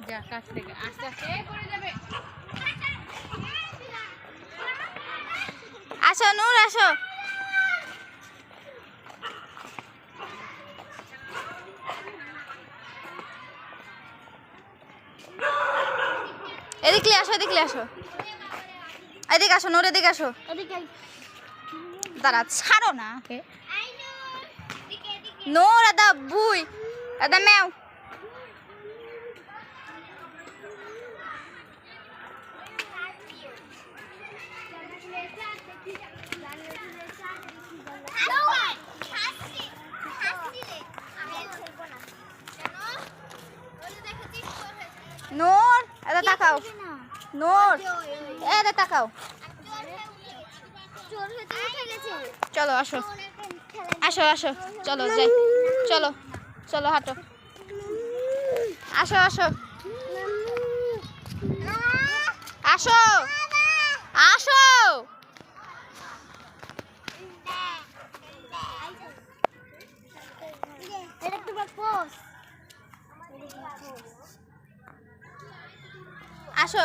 যা কাছ থেকে আস্তে আস্তে পড়ে যাবে। আসো নূর আসো। এদিকে আসো, এদিকে আসো, এদিকে আসো নূর, এদিকে আসো। দাঁড়া, ছাড়ো না নূর। আদা বুই, আদা ম্যাও। নূর এটা তাকাও, নূর এটা তাকাও। চলো আসো, আসো আসো, চলো যাই, চলো চলো হাঁটো, আসো আসো আসো আসো। আসো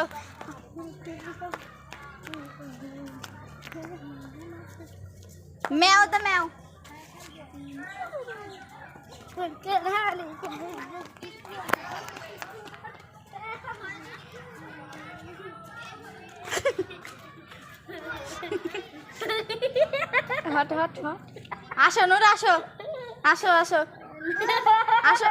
ম্যাও তো ম্যাও। Hot hot hot. আসো নূর আসো, আসো আসো আসো।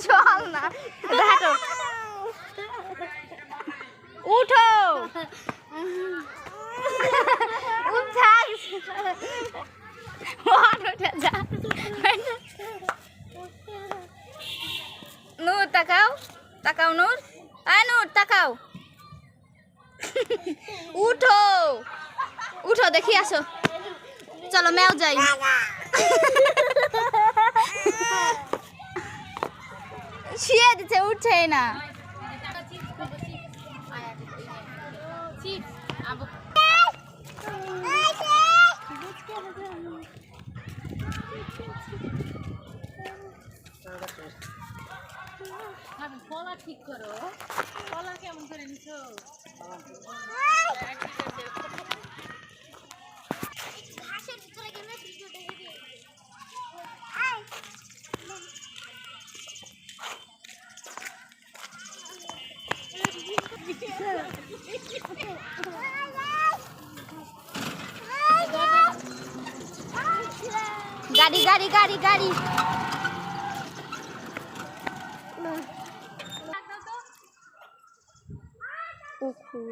চল না, হাঁটো, উঠো নূর তাকাও, তাকাও নূর, আয় নূর তাকাও। উঠো উঠো, দেখি আসো, চলো ম্যাও যাই। শুয়ে দিচ্ছে, উঠছে না। কলা ঠিক করো, কলা কেমন করে নিছো? গাড়ি গাড়ি গাড়ি গাড়ি। উখুর